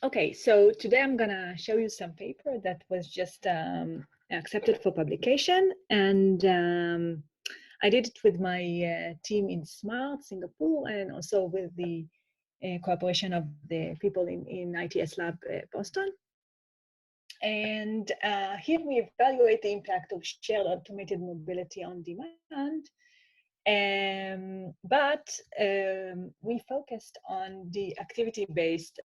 Okay, so today I'm gonna show you some paper that was just accepted for publication, and I did it with my team in SMART, Singapore, and also with the cooperation of the people in ITS Lab, Boston. And here we evaluate the impact of shared automated mobility on demand. But we focused on the activity-based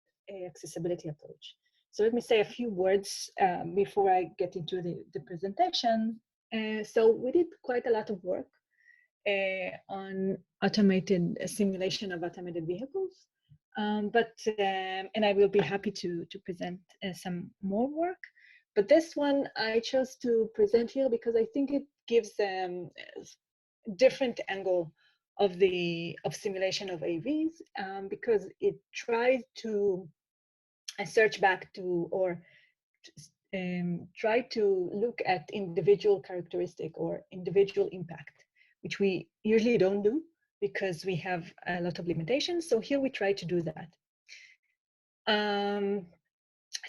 accessibility approach. So let me say a few words before I get into the presentation. So we did quite a lot of work on automated simulation of automated vehicles. And I will be happy to present some more work. But this one I chose to present here because I think it gives different angle of simulation of AVs, because it tries to search back to or try to look at individual characteristic or individual impact, which we usually don't do because we have a lot of limitations. So here we try to do that.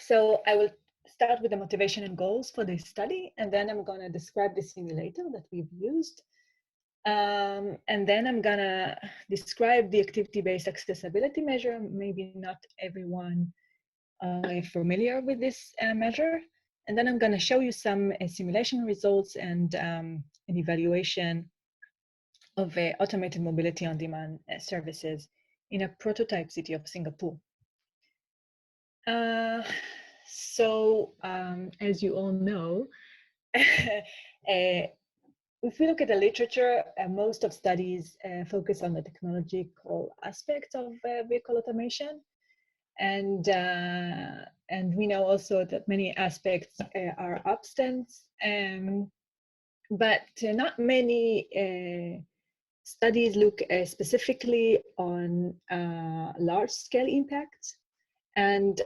So I will start with the motivation and goals for this study, and then I'm going to describe the simulator that we've used. And then I'm gonna describe the activity-based accessibility measure. Maybe not everyone is familiar with this measure. And then I'm gonna show you some simulation results and an evaluation of automated mobility on demand services in a prototype city of Singapore. So as you all know, if we look at the literature, most of studies focus on the technological aspects of vehicle automation, and we know also that many aspects are absent, but not many studies look specifically on large-scale impacts, and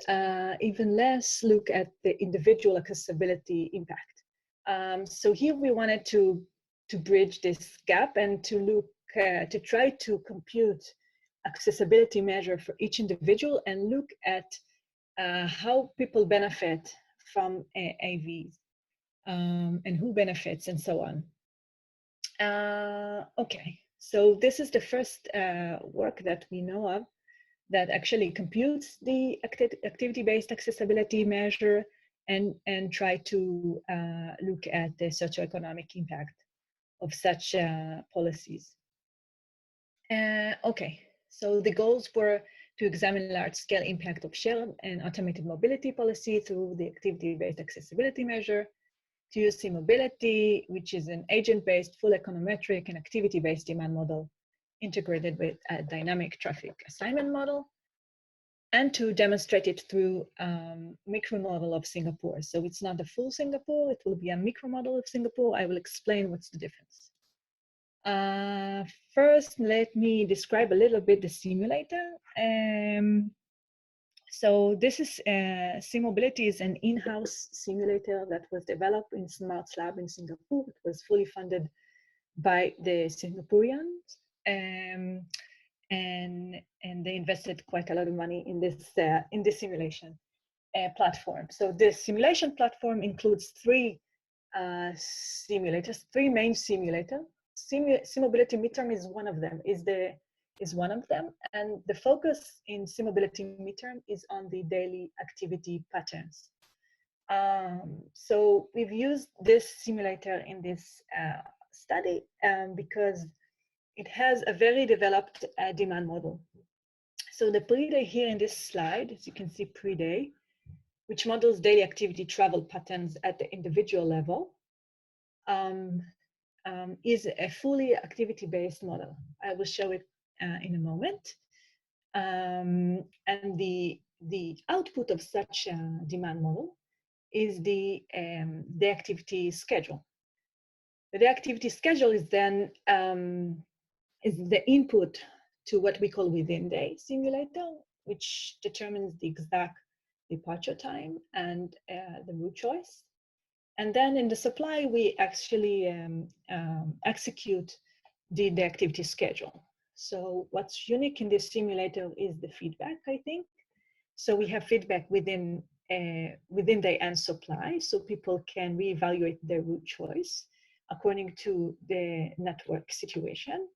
even less look at the individual accessibility impact. So here we wanted to bridge this gap and to look to try to compute accessibility measure for each individual and look at how people benefit from AVs and who benefits and so on. Okay, so this is the first work that we know of that actually computes the activity-based accessibility measure and try to look at the socioeconomic impact of such policies. Okay, so the goals were to examine large-scale impact of shared and automated mobility policy through the activity-based accessibility measure, to use mobility, which is an agent-based, full econometric and activity-based demand model integrated with a dynamic traffic assignment model, and to demonstrate it through micro model of Singapore. So it's not the full Singapore, it will be a micro model of Singapore. I will explain what's the difference. First, let me describe a little bit the simulator. So this is SimMobility is an in-house simulator that was developed in SMART Lab in Singapore. It was fully funded by the Singaporeans, and they invested quite a lot of money in this simulation platform. So the simulation platform includes three simulators, three main simulators. SimMobility midterm is one of them. And the focus in SimMobility midterm is on the daily activity patterns. So we've used this simulator in this study because it has a very developed demand model. So the pre-day here in this slide, as you can see, pre-day, which models daily activity travel patterns at the individual level, is a fully activity-based model. I will show it in a moment. And the output of such a demand model is the activity schedule. The activity schedule is then is the input to what we call within day simulator, which determines the exact departure time and the route choice. And then in the supply, we actually execute the activity schedule. So what's unique in this simulator is the feedback, I think. So we have feedback within the end supply, so people can reevaluate their route choice according to the network situation.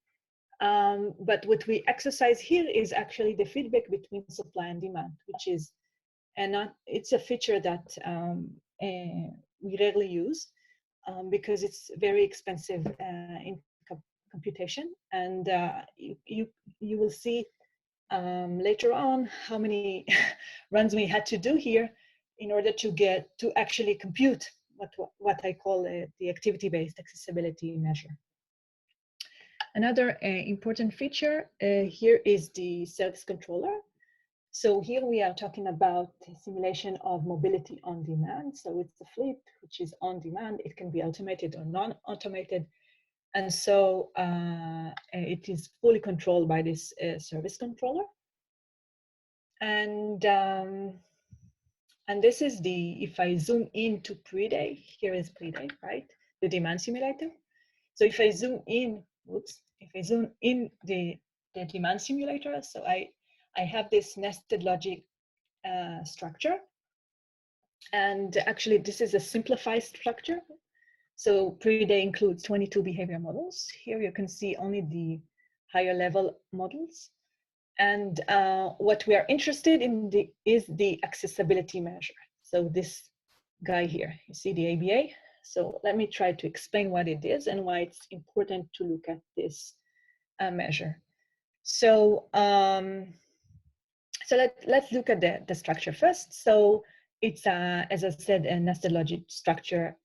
But what we exercise here is actually the feedback between supply and demand, which is it's a feature that we rarely use because it's very expensive in computation, and you will see later on how many runs we had to do here in order to actually compute what I call the activity-based accessibility measure. Another important feature here is the service controller. So here we are talking about simulation of mobility on demand. So it's a fleet which is on demand. It can be automated or non-automated. And so it is fully controlled by this service controller. And this is if I zoom into pre-day, here is pre-day, right? The demand simulator. So if I zoom in, if I zoom in the demand simulator, so I have this nested logic structure. And actually, this is a simplified structure. So pre-day includes 22 behavior models. Here you can see only the higher level models. And what we are interested in is the accessibility measure. So this guy here, you see the ABA? So let me try to explain what it is and why it's important to look at this measure. So, let's look at the structure first. So it's, as I said, a nested logic structure.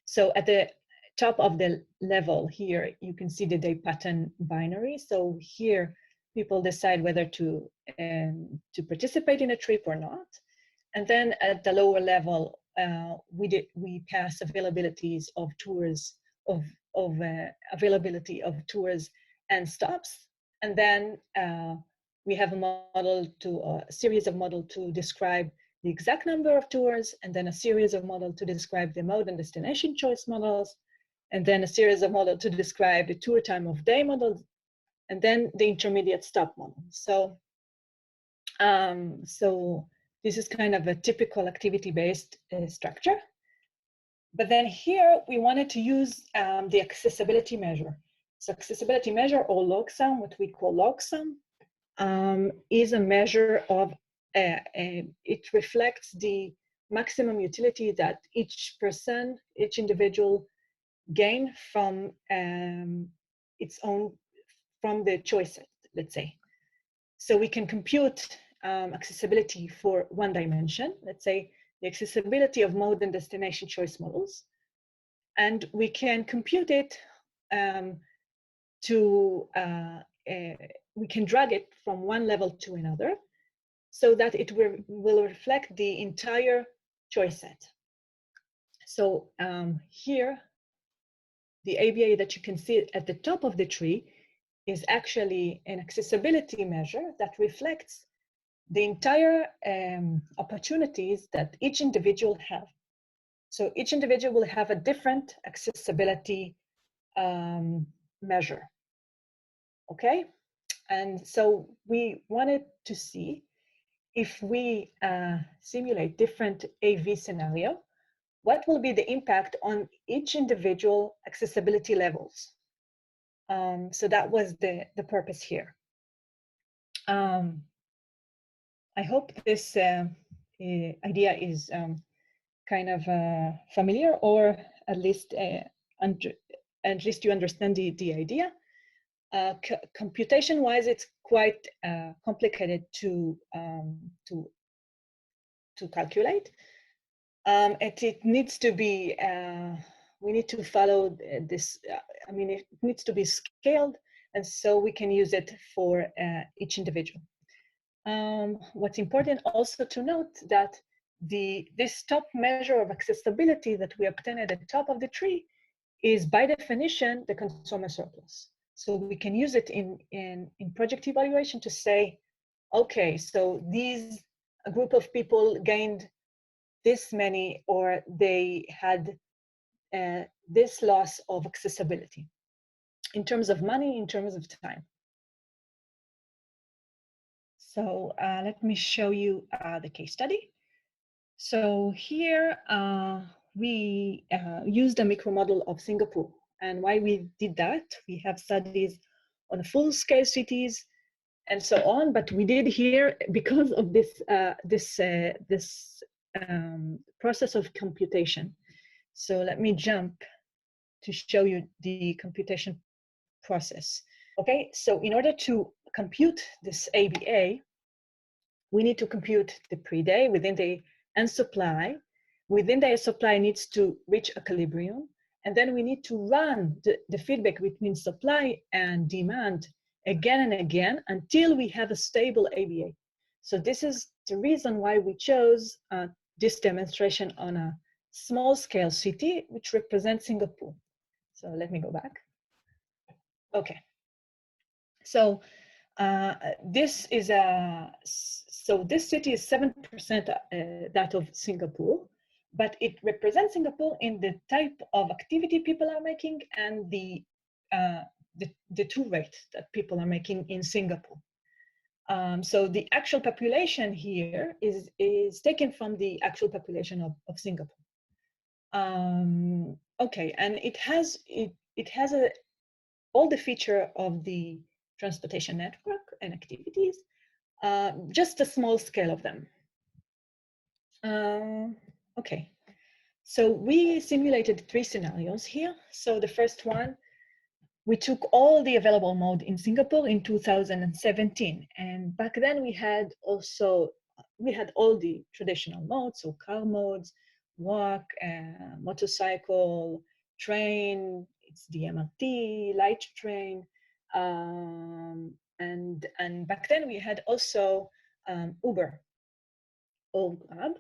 So at the top of the level here, you can see the day pattern binary. So here, people decide whether to participate in a trip or not. And then at the lower level, we pass availabilities of tours, availability of tours and stops. And then we have a series of models to describe the exact number of tours, and then a series of models to describe the mode and destination choice models, and then a series of models to describe the tour time of day models, and then the intermediate stop model. So, so this is kind of a typical activity-based structure. But then here we wanted to use the accessibility measure. So accessibility measure, or log sum, what we call log sum, is a measure of, it reflects the maximum utility that each person, each individual gain from its own, from the choice set, let's say. So we can compute accessibility for one dimension, let's say the accessibility of mode and destination choice models. And we can compute it we can drag it from one level to another so that it will reflect the entire choice set. So here, the ABA that you can see at the top of the tree is actually an accessibility measure that reflects the entire opportunities that each individual have. So each individual will have a different accessibility measure, okay? And so we wanted to see if we simulate different AV scenario, what will be the impact on each individual accessibility levels? So that was the purpose here. I hope this idea is kind of familiar, or at least you understand the idea. Computation-wise, it's quite complicated to calculate. It needs to be, we need to follow this, I mean, it needs to be scaled, and so we can use it for each individual. What's important also to note that this top measure of accessibility that we obtain at the top of the tree is by definition the consumer surplus. So we can use it in project evaluation to say, okay, so a group of people gained this many, or they had this loss of accessibility in terms of money, in terms of time. So let me show you the case study. So here we used a micro model of Singapore. And why we did that, we have studies on full-scale cities and so on, but we did here because of this process of computation. So let me jump to show you the computation process. Okay, so in order to compute this ABA, we need to compute the pre-day within the and supply. Within the supply needs to reach equilibrium. And then we need to run the feedback between supply and demand again and again until we have a stable ABA. So this is the reason why we chose this demonstration on a small scale city, which represents Singapore. So let me go back. Okay. So this is this city is 7% that of Singapore, but it represents Singapore in the type of activity people are making and the two rate that people are making in Singapore. So the actual population here is taken from the actual population of Singapore. Okay, and it has all the feature of the transportation network and activities, just a small scale of them. Okay, so we simulated 3 scenarios here. So the first one, we took all the available mode in Singapore in 2017. And back then we had all the traditional modes, so car modes, walk, motorcycle, train, it's the MRT, light train. And back then we had also Uber or Grab.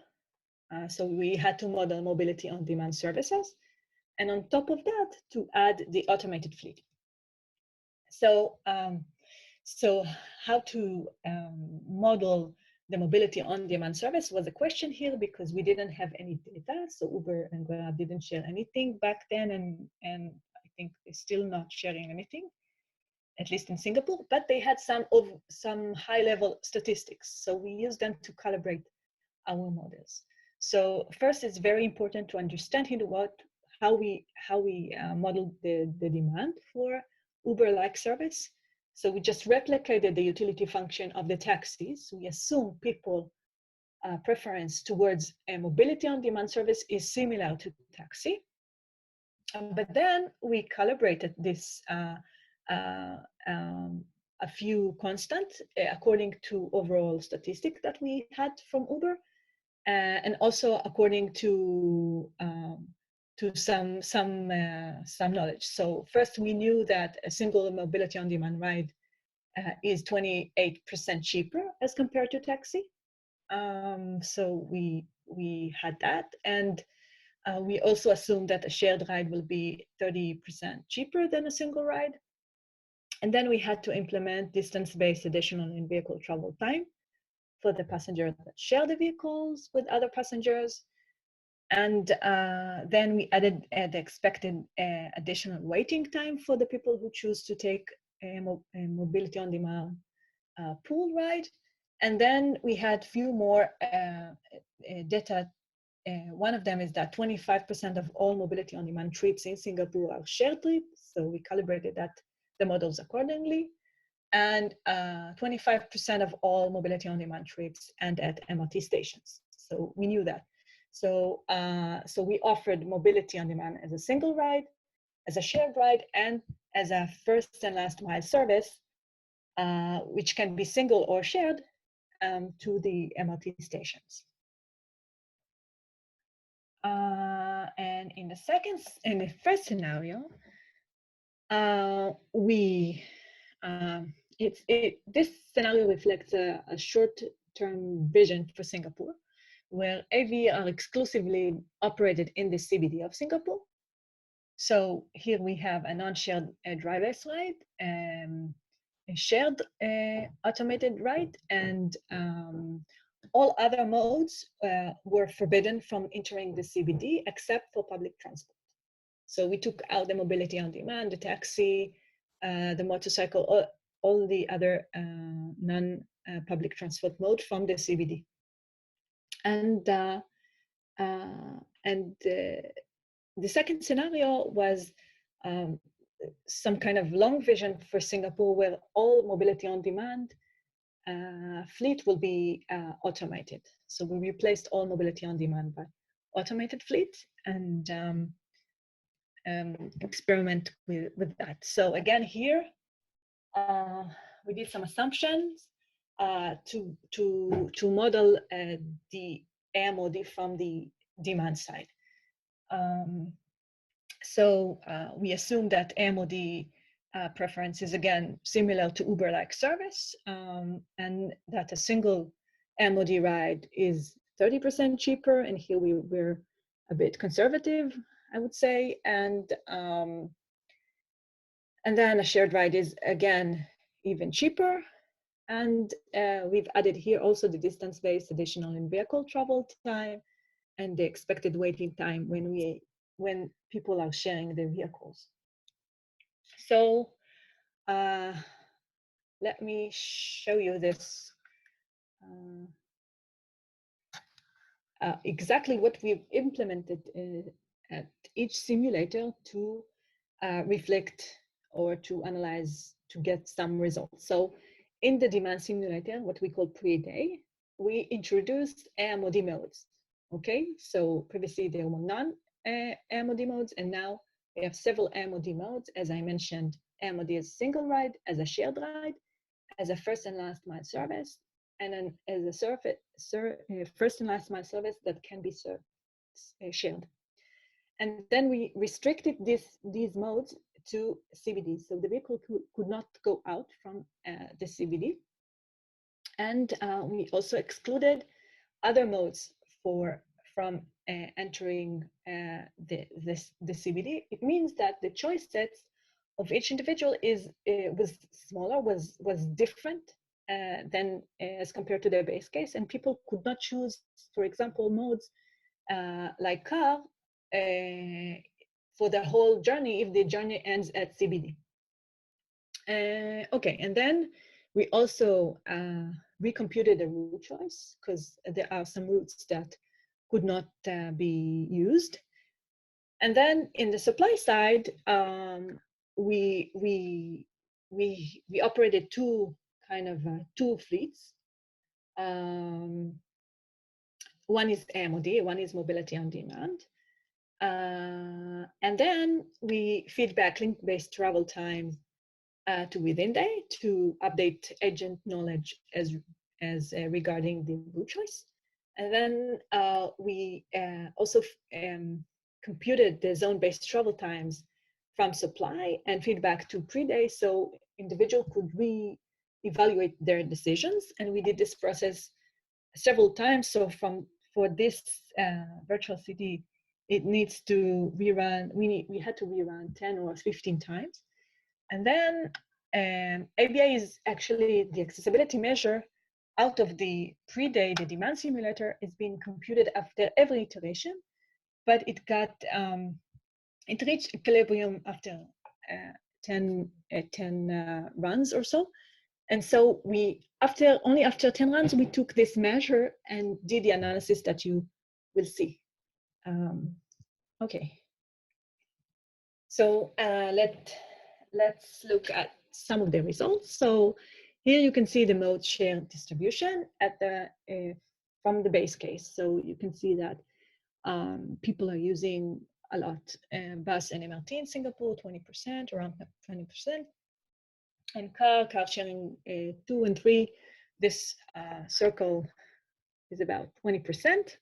So we had to model mobility on demand services. And on top of that, to add the automated fleet. So, so how to model the mobility on demand service was a question here because we didn't have any data. So Uber and Grab didn't share anything back then, and I think they're still not sharing anything, at least in Singapore, but they had some high-level statistics. So we used them to calibrate our models. So first, it's very important to understand here how we model the demand for Uber-like service. So we just replicated the utility function of the taxis. We assume people preference towards a mobility on demand service is similar to taxi. But then we calibrated this a few constants according to overall statistics that we had from Uber, and also according to some knowledge. So first, we knew that a single mobility on demand ride is 28% cheaper as compared to taxi. So we had that, and we also assumed that a shared ride will be 30% cheaper than a single ride. And then we had to implement distance-based additional in-vehicle travel time for the passengers that share the vehicles with other passengers. And then we added the expected additional waiting time for the people who choose to take a mobility on demand pool ride. And then we had few more data. One of them is that 25% of all mobility on demand trips in Singapore are shared trips. So we calibrated the models accordingly. And 25% of all mobility on demand trips end at MRT stations. So we knew that. So, so we offered mobility on demand as a single ride, as a shared ride, and as a first and last mile service, which can be single or shared to the MRT stations. And in the first scenario, this scenario reflects a short-term vision for Singapore, where AV are exclusively operated in the CBD of Singapore. So here we have a non-shared driverless ride, a shared automated ride, and all other modes were forbidden from entering the CBD except for public transport. So we took out the mobility on demand, the taxi, the motorcycle, all the other public transport mode from the CBD. And the second scenario was some kind of long vision for Singapore, where all mobility on demand fleet will be automated. So we replaced all mobility on demand by automated fleet, and experiment with that. So again, here we did some assumptions to model the AMOD from the demand side. So we assume that AMOD preference is again similar to Uber-like service, and that a single AMOD ride is 30% cheaper. And here we're a bit conservative, I would say, and then a shared ride is again even cheaper. And we've added here also the distance-based additional in-vehicle travel time and the expected waiting time when people are sharing their vehicles. So let me show you this. Exactly what we've implemented at each simulator to reflect or to analyze to get some results. So in the demand simulator, what we call pre-day, we introduced AMOD modes. Okay, so previously there were none AMOD modes, and now we have several AMOD modes. As I mentioned, AMOD as a single ride, as a shared ride, as a first and last mile service, and then as a first and last mile service that can be shared. And then we restricted these modes to CBD. So the vehicle could not go out from the CBD. And we also excluded other modes from entering the CBD. It means that the choice sets of each individual was smaller, was different than as compared to their base case, and people could not choose, for example, modes like car for the whole journey if the journey ends at CBD. Okay, and then we also recomputed the route choice, because there are some routes that could not be used. And then in the supply side, we operated two fleets. One is AMOD, one is mobility on demand. And then we feedback link-based travel time to within day to update agent knowledge as regarding the route choice. And then we also computed the zone-based travel times from supply and feedback to pre-day, so individual could re-evaluate their decisions. And we did this process several times. So for this virtual city, it needs to rerun. We had to rerun 10 or 15 times. And then ABA is actually the accessibility measure out of the pre-day. The demand simulator is being computed after every iteration, but it reached equilibrium after 10 runs or so. And so only after 10 runs, we took this measure and did the analysis that you will see. Okay. So let's look at some of the results. So here you can see the mode share distribution at from the base case. So you can see that people are using a lot bus and MRT in Singapore, 20%, around 20%. And car sharing 2 and 3, this circle is about 20%.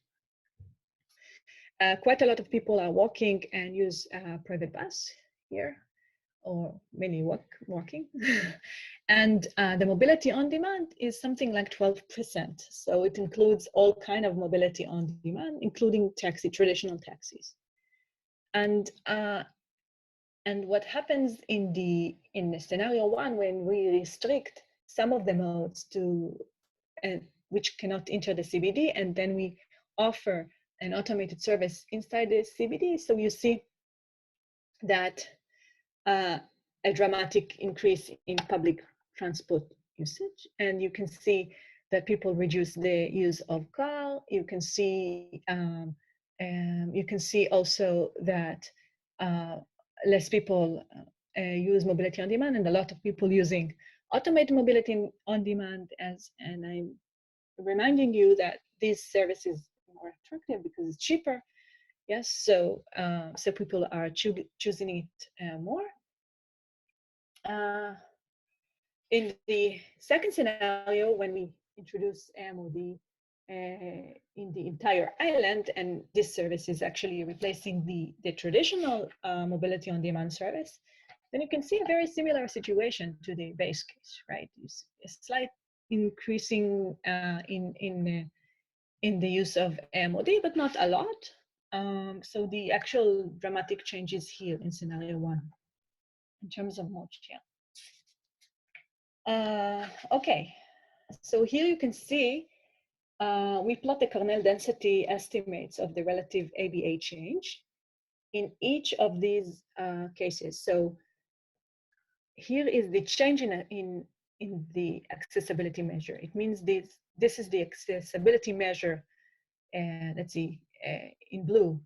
Quite a lot of people are walking and use private bus here, or mainly walking. And the mobility on demand is something like 12%. So it includes all kind of mobility on demand, including traditional taxis. And what happens in the scenario 1, when we restrict some of the modes to which cannot enter the CBD, and then we offer an automated service inside the CBD, so you see that a dramatic increase in public transport usage. And you can see that people reduce the use of car. You can see also that less people use mobility on demand, and a lot of people using automated mobility on demand. And I'm reminding you that this service is more attractive because it's cheaper. Yes, so people are choosing it more. In the second scenario, when we introduce MOD in the entire island, and this service is actually replacing the traditional mobility on demand service, then you can see a very similar situation to the base case, right? A slight increasing in the use of MOD, but not a lot. So the actual dramatic change is here in scenario 1 in terms of mode share. Okay, so here you can see we plot the kernel density estimates of the relative ABA change in each of these cases. So here is the change in the accessibility measure. It means this is the accessibility measure, let's see, in blue,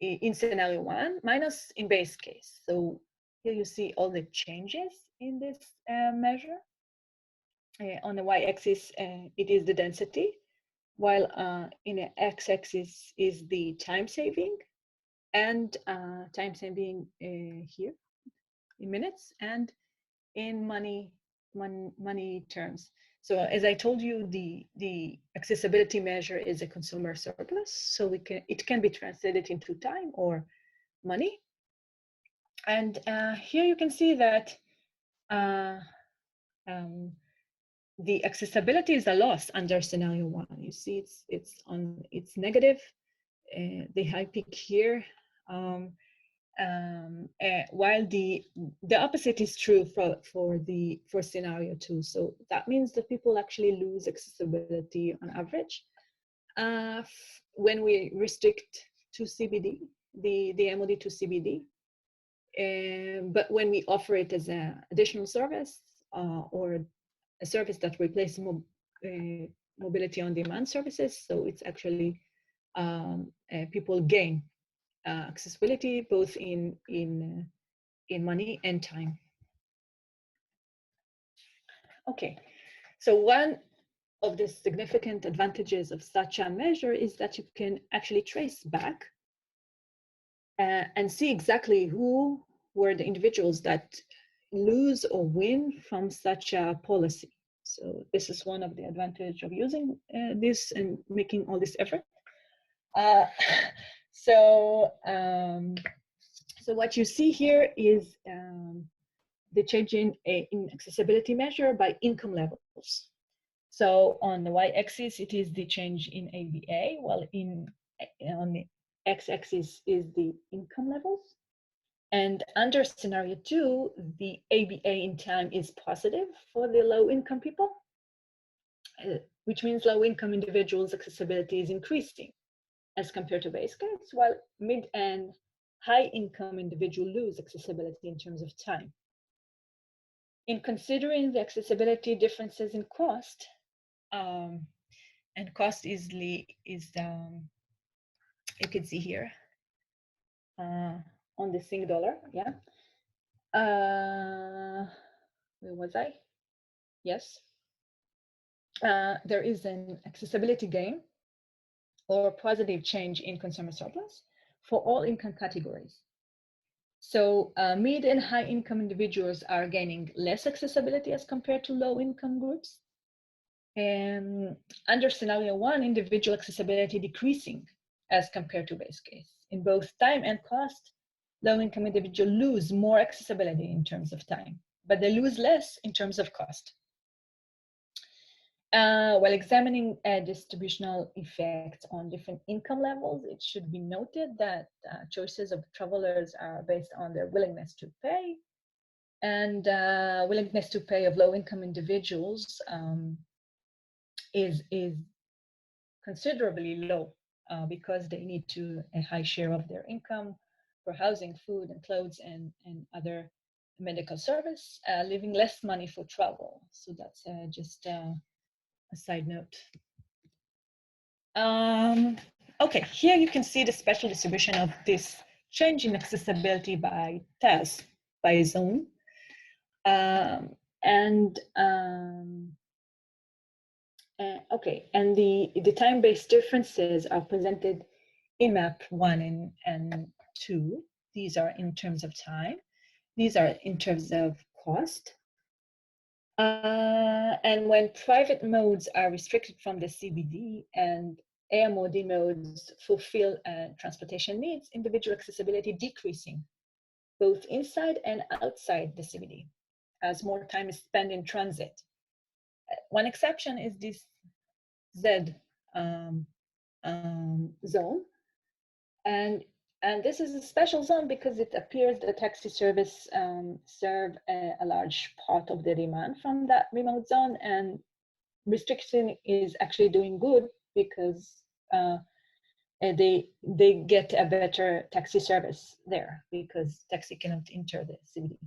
in scenario 1, minus in base case. So here you see all the changes in this measure. On the y-axis, it is the density, while in the x-axis is the time saving, and time saving here in minutes, and in money terms. So as I told you, the accessibility measure is a consumer surplus, so it can be translated into time or money. And here you can see that the accessibility is a loss under scenario 1. You see it's negative, the high peak here, while the opposite is true for scenario 2. So that means that people actually lose accessibility on average when we restrict to CBD, the MOD to CBD. But when we offer it as an additional service or a service that replaces mobility on demand services, so it's actually people gain accessibility both in money and time. Okay, so one of the significant advantages of such a measure is that you can actually trace back and see exactly who were the individuals that lose or win from such a policy. So this is one of the advantages of using this and making all this effort. So what you see here is the change in accessibility measure by income levels. So on the y-axis, it is the change in ABA, while on the x-axis is the income levels. And under scenario 2, the ABA in time is positive for the low-income people, which means low-income individuals' accessibility is increasing as compared to base case, while mid and high-income individuals lose accessibility in terms of time. In considering the accessibility differences in cost, and cost you can see here on the Sing dollar, yeah. Where was I? Yes. There is an accessibility gain or positive change in consumer surplus for all income categories. So mid and high income individuals are gaining less accessibility as compared to low income groups. And under scenario 1, individual accessibility decreasing as compared to base case. In both time and cost, low income individuals lose more accessibility in terms of time, but they lose less in terms of cost. While examining distributional effects on different income levels, it should be noted that choices of travelers are based on their willingness to pay, and willingness to pay of low-income individuals is considerably low because they need a high share of their income for housing, food, and clothes, and other medical service, leaving less money for travel. So that's just a side note. Okay, here you can see the spatial distribution of this change in accessibility by TAS, by zone. Okay, and the time-based differences are presented in map 1 and 2. These are in terms of time. These are in terms of cost. And when private modes are restricted from the CBD and AMOD modes fulfill transportation needs, individual accessibility decreasing, both inside and outside the CBD, as more time is spent in transit. One exception is this Z zone. And this is a special zone because it appears the taxi service serve a large part of the demand from that remote zone, and restriction is actually doing good because they get a better taxi service there because taxi cannot enter the CBD.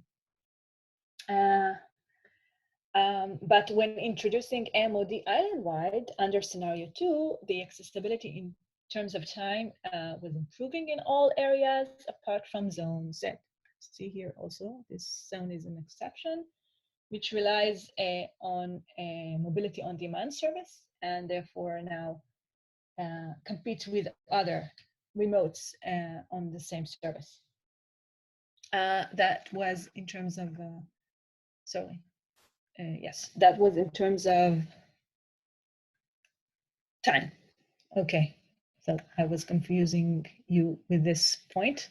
But when introducing MOD island-wide under scenario 2, the accessibility in terms of time was improving in all areas apart from zone Z. See here also, this zone is an exception, which relies on a mobility on demand service and therefore now competes with other remotes on the same service. That was in terms of, yes, that was in terms of time. Okay, so I was confusing you with this point.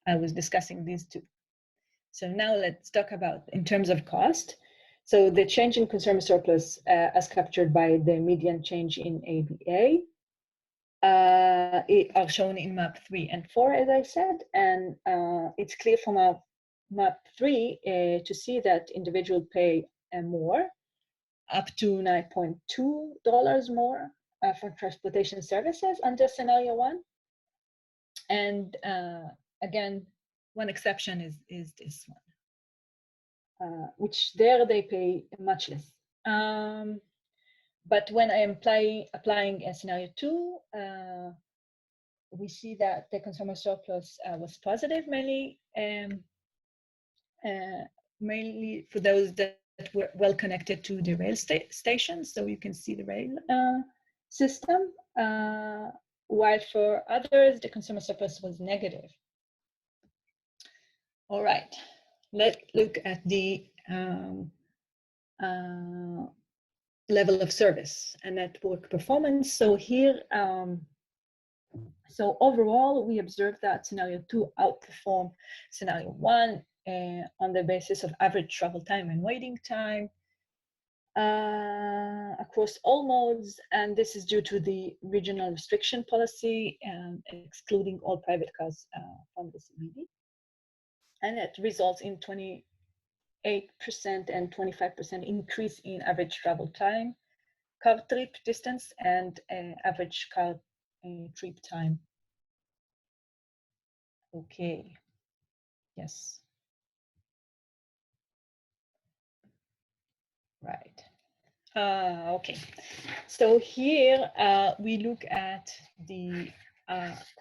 I was discussing these two. So now let's talk about in terms of cost. So the change in consumer surplus as captured by the median change in ABA are shown in map 3 and 4, as I said, and it's clear from map 3 to see that individuals pay more, up to $9.2 more for transportation services under scenario 1. And again, one exception is this one, which there they pay much less. But when I am applying a scenario 2, we see that the consumer surplus was positive, mainly for those that were well connected to the rail stations. So you can see the rail system, while for others, the consumer surplus was negative. All right, let's look at the level of service and network performance. So here, so overall, we observed that scenario 2 outperformed scenario 1 on the basis of average travel time and waiting time across all modes, and this is due to the regional restriction policy and excluding all private cars from the CBD. And it results in 28% and 25% increase in average travel time, car trip distance, and average car trip time. Okay, yes. Right. Okay, so here we look at the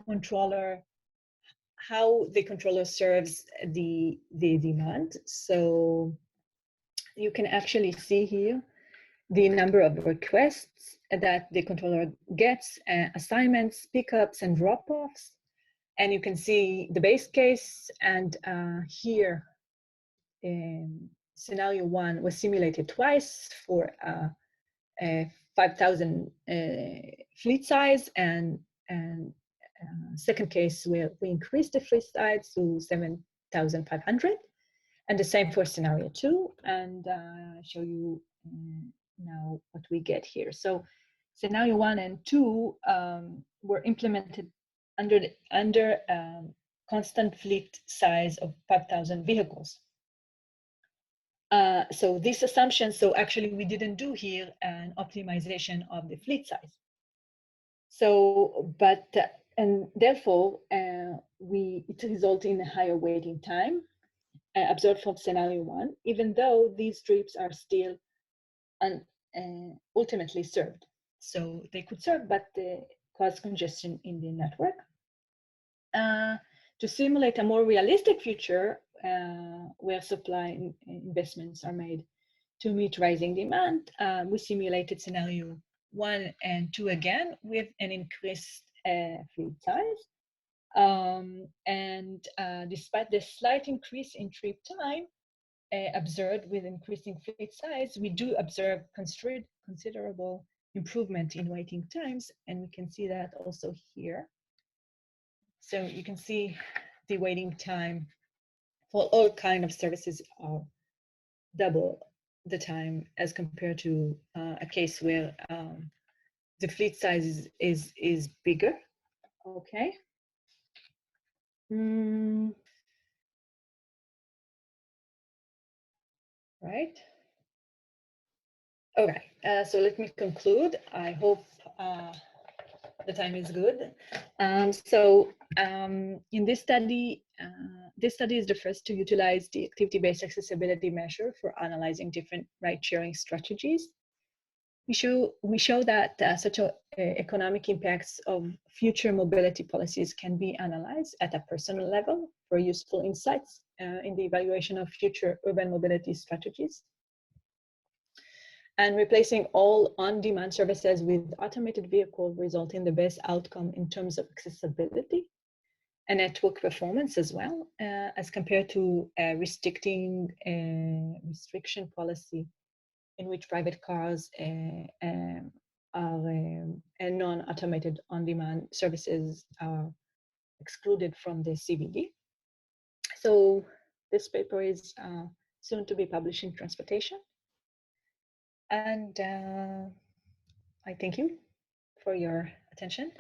controller, how the controller serves the demand. So you can actually see here the number of requests that the controller gets, assignments, pickups, and drop-offs. And you can see the base case, and here scenario 1 was simulated twice for 5,000 fleet size, and second case where we increased the fleet size to 7,500, and the same for scenario 2, and show you now what we get here. So scenario 1 and 2 were implemented under constant fleet size of 5,000 vehicles. So this assumption, so actually we didn't do here an optimization of the fleet size. So, and therefore it results in a higher waiting time observed from scenario 1, even though these trips are still ultimately served. So they could serve, but cause congestion in the network. To simulate a more realistic future where supply investments are made to meet rising demand, we simulated scenario 1 and 2 again with an increased fleet size. Despite the slight increase in trip time observed with increasing fleet size, we do observe considerable improvement in waiting times, and we can see that also here. So you can see the waiting time for all kind of services are double the time as compared to a case where the fleet size is bigger. Okay. Right. Okay. So let me conclude. I hope the time is good. In this study is the first to utilize the activity-based accessibility measure for analyzing different ride-sharing strategies. We show that such economic impacts of future mobility policies can be analyzed at a personal level for useful insights in the evaluation of future urban mobility strategies. And replacing all on-demand services with automated vehicles result in the best outcome in terms of accessibility and network performance as well, as compared to a restriction policy in which private cars are and non-automated on-demand services are excluded from the CBD. So this paper is soon to be published in Transportation. And I thank you for your attention.